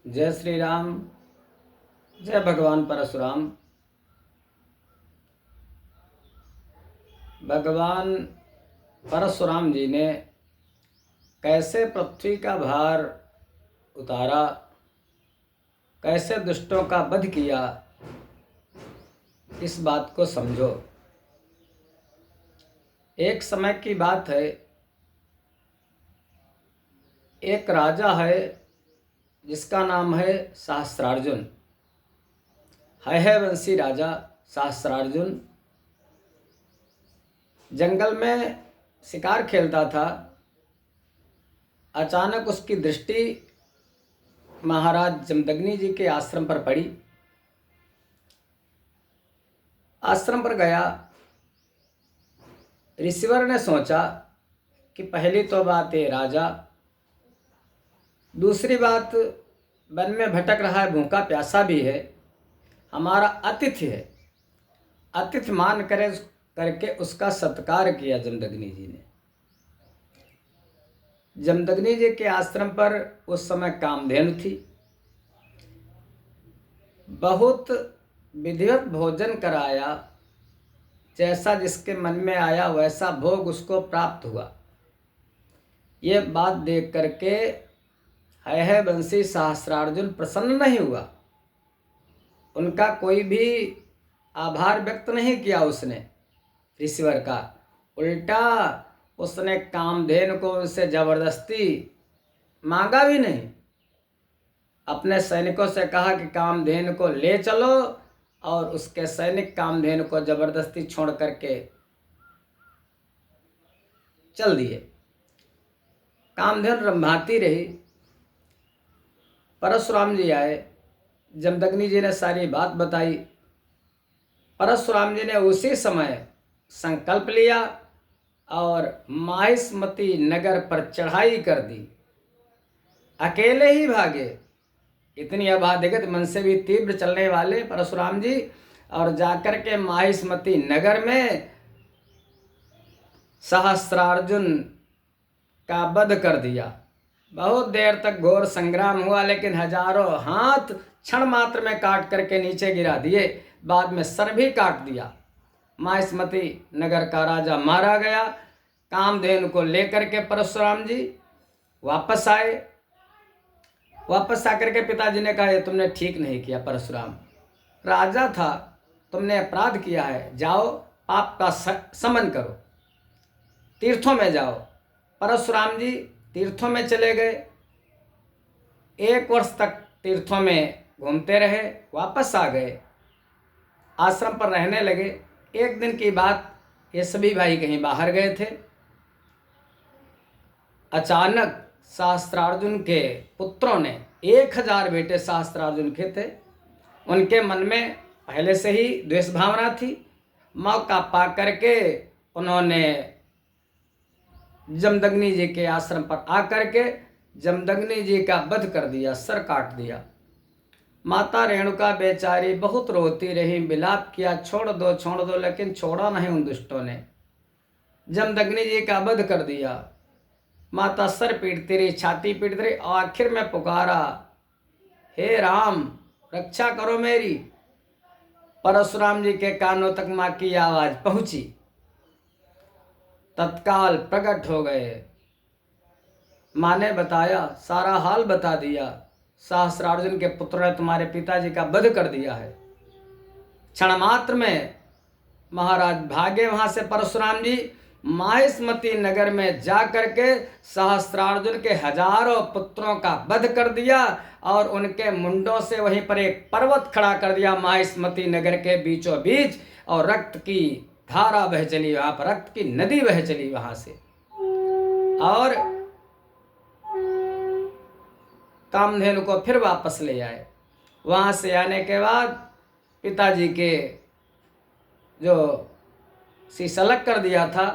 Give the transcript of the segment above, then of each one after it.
जय श्री राम। जय भगवान परशुराम। भगवान परशुराम जी ने कैसे पृथ्वी का भार उतारा, कैसे दुष्टों का वध किया, इस बात को समझो। एक समय की बात है, एक राजा है जिसका नाम है सहस्त्रार्जुन। है वंशी राजा सहस्त्रार्जुन। जंगल में शिकार खेलता था। अचानक उसकी दृष्टि महाराज जमदग्नि जी के आश्रम पर पड़ी। आश्रम पर गया। ऋषिवर ने सोचा कि पहली तो बात है राजा, दूसरी बात वन में भटक रहा है, भूखा प्यासा भी है, हमारा अतिथि है। अतिथि मान करके उसका सत्कार किया जमदग्नि जी ने। जमदग्नि जी के आश्रम पर उस समय कामधेनु थी। बहुत विधिवत भोजन कराया, जैसा जिसके मन में आया वैसा भोग उसको प्राप्त हुआ। ये बात देख करके है वंशी सहस्त्रार्जुन प्रसन्न नहीं हुआ। उनका कोई भी आभार व्यक्त नहीं किया उसने ऋषिवर का। उल्टा उसने कामधेनु को उनसे जबरदस्ती मांगा भी नहीं। अपने सैनिकों से कहा कि कामधेनु को ले चलो, और उसके सैनिक कामधेनु को जबरदस्ती छोड़ करके चल दिए। कामधेनु रंभाती रही। परशुराम जी आए। जमदग्नि जी ने सारी बात बताई। परशुराम जी ने उसी समय संकल्प लिया और माहिष्मती नगर पर चढ़ाई कर दी। अकेले ही भागे। इतनी अबाधिगत मन से भी तीव्र चलने वाले परशुराम जी, और जाकर के माहिष्मती नगर में सहस्त्रार्जुन का वध कर दिया। बहुत देर तक घोर संग्राम हुआ, लेकिन हजारों हाथ क्षण मात्र में काट करके नीचे गिरा दिए। बाद में सर भी काट दिया। माहिष्मती नगर का राजा मारा गया। कामधेनु को लेकर के परशुराम जी वापस आए। वापस आकर के पिताजी ने कहा, ये तुमने ठीक नहीं किया परशुराम। राजा था, तुमने अपराध किया है, जाओ पाप का शमन करो, तीर्थों में जाओ। परशुराम जी तीर्थों में चले गए। 1 वर्ष तक तीर्थों में घूमते रहे, वापस आ गए, आश्रम पर रहने लगे। एक दिन की बात, ये सभी भाई कहीं बाहर गए थे। अचानक सहस्त्रार्जुन के पुत्रों ने, 1000 बेटे सहस्त्रार्जुन के थे, उनके मन में पहले से ही द्वेष भावना थी। मौका पा करके उन्होंने जमदग्नि जी के आश्रम पर आकर के जमदग्नि जी का वध कर दिया, सर काट दिया। माता रेणुका बेचारी बहुत रोती रही, विलाप किया, छोड़ दो, लेकिन छोड़ा नहीं उन दुष्टों ने। जमदग्नि जी का वध कर दिया। माता सर पीटती रही, छाती पीटती रही, आखिर में पुकारा, हे राम रक्षा करो मेरी। परशुराम जी के कानों तक माँ की आवाज पहुंची। तत्काल प्रकट हो गए। माँ ने बताया, सारा हाल बता दिया, सहस्त्रार्जुन के पुत्र ने तुम्हारे पिताजी का वध कर दिया है। क्षण मात्र में महाराज भागे वहां से परशुराम जी। माहिष्मती नगर में जा करके सहस्त्रार्जुन के हजारों पुत्रों का वध कर दिया, और उनके मुंडों से वहीं पर एक पर्वत खड़ा कर दिया माहिष्मती नगर के बीचों बीच, और रक्त की धारा बह चली वहां पर, रक्त की नदी बह चली वहां से। और कामधेनु को फिर वापस ले आए। वहां से आने के बाद पिताजी के जो शीश अलग कर दिया था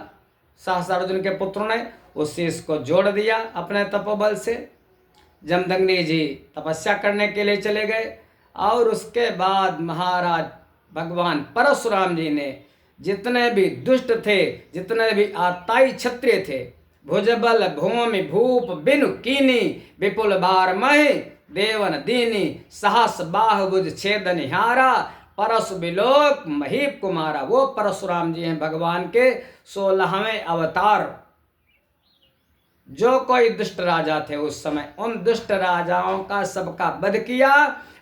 सहस्त्रार्जुन के पुत्रों ने, उस शीश को जोड़ दिया अपने तपोबल से। जमदग्नि जी तपस्या करने के लिए चले गए, और उसके बाद महाराज भगवान परशुराम जी ने जितने भी दुष्ट थे, जितने भी आताई क्षत्रिय थे, भुजबल भूमि भूप बिनु कीनी विपुल भार महि देवन दीनी सहस बाहुभुज छेदनिहारा परशु बिलोक महीप कुमारा। वो परशुराम जी हैं भगवान के 16वें अवतार। जो कोई दुष्ट राजा थे उस समय, उन दुष्ट राजाओं का सबका वध किया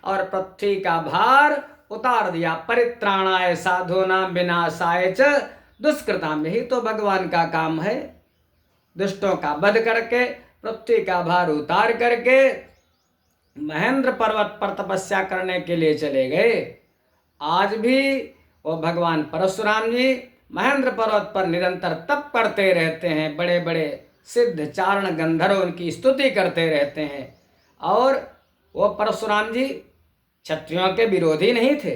और पृथ्वी का भार उतार दिया। परित्राणाय साधूनां विनाशाय च दुष्कृताम। यही तो भगवान का काम है, दुष्टों का वध करके पृथ्वी का भार उतार करके महेंद्र पर्वत पर तपस्या करने के लिए चले गए। आज भी वो भगवान परशुराम जी महेंद्र पर्वत पर निरंतर तप करते रहते हैं। बड़े बड़े सिद्ध चारण गंधर्व उनकी स्तुति करते रहते हैं। और वो परशुराम जी क्षत्रियों के विरोधी नहीं थे,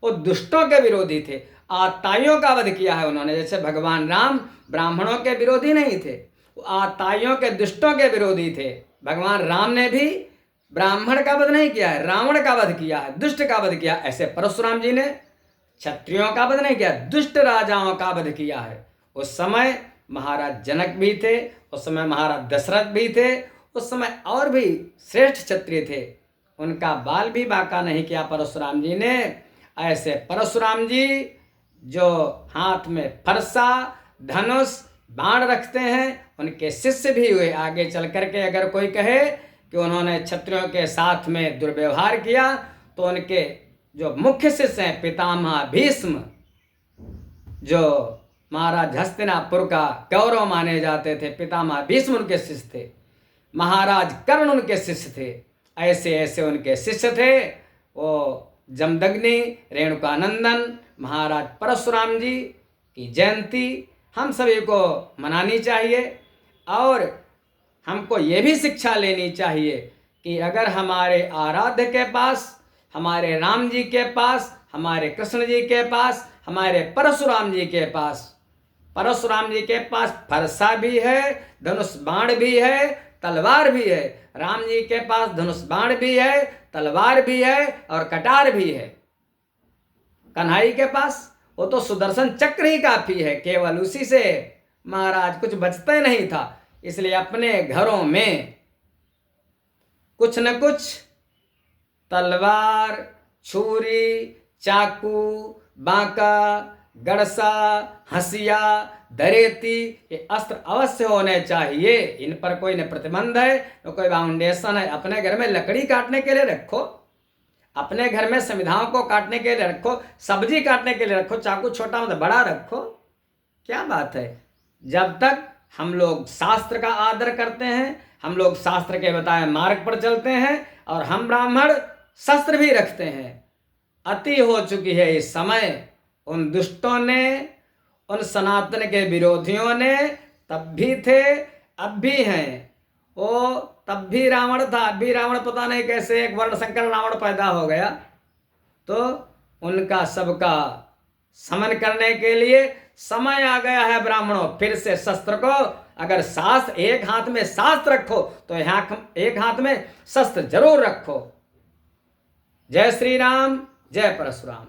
वो दुष्टों के विरोधी थे। आताइयों का वध किया है उन्होंने। जैसे भगवान राम ब्राह्मणों के विरोधी नहीं थे, वो आताइयों के दुष्टों के विरोधी थे। भगवान राम ने भी ब्राह्मण का वध नहीं किया है, रावण का वध किया है, दुष्ट का वध किया। ऐसे परशुराम जी ने क्षत्रियों का वध नहीं किया, दुष्ट राजाओं का वध किया है। उस समय महाराज जनक भी थे, उस समय महाराज दशरथ भी थे, उस समय और भी श्रेष्ठ क्षत्रिय थे। उनका बाल भी बांका नहीं किया परशुराम जी ने। ऐसे परशुराम जी जो हाथ में फरसा धनुष बाण रखते हैं, उनके शिष्य भी हुए। आगे चल करके अगर कोई कहे कि उन्होंने क्षत्रियों के साथ में दुर्व्यवहार किया, तो उनके जो मुख्य शिष्य हैं पितामह भीष्म, जो महाराज हस्तिनापुर का गौरव माने जाते थे, पितामह भीष्म उनके शिष्य थे। महाराज कर्ण उनके शिष्य थे। ऐसे ऐसे उनके शिष्य थे। वो जमदग्नि, रेणुकानंदन, महाराज परशुराम जी की जयंती हम सभी को मनानी चाहिए। और हमको ये भी शिक्षा लेनी चाहिए कि अगर हमारे आराध्य के पास, हमारे राम जी के पास, हमारे कृष्ण जी के पास, हमारे परशुराम जी के पास, परशुराम जी के पास फरसा भी है, धनुष बाण भी है, तलवार भी है। राम जी के पास धनुष बाण भी है, तलवार भी है और कटार भी है। कन्हई के पास वो तो सुदर्शन चक्र ही काफी है, केवल उसी से महाराज कुछ बचता नहीं था। इसलिए अपने घरों में कुछ न कुछ तलवार, छुरी, चाकू, बांका, गड़सा, हंसिया, दरेती, ये अस्त्र अवश्य होने चाहिए। इन पर कोई न प्रतिबंध है न कोई बाउंडेशन है। अपने घर में लकड़ी काटने के लिए रखो, अपने घर में संविधाओं को काटने के लिए रखो, सब्जी काटने के लिए रखो, चाकू छोटा मतलब बड़ा रखो, क्या बात है। जब तक हम लोग शास्त्र का आदर करते हैं, हम लोग शास्त्र के बताए मार्ग पर चलते हैं, और हम ब्राह्मण शस्त्र भी रखते हैं। अति हो चुकी है इस समय। उन दुष्टों ने, उन सनातन के विरोधियों ने, तब भी थे अब भी हैं। वो तब भी रावण था, अब भी रावण, पता नहीं कैसे एक वर्ण संकर रावण पैदा हो गया। तो उनका सबका समन करने के लिए समय आ गया है ब्राह्मणों। फिर से शस्त्र को, अगर शास्त्र एक हाथ में शास्त्र रखो तो एक हाथ में शस्त्र जरूर रखो। जय श्री राम, जय परशुराम।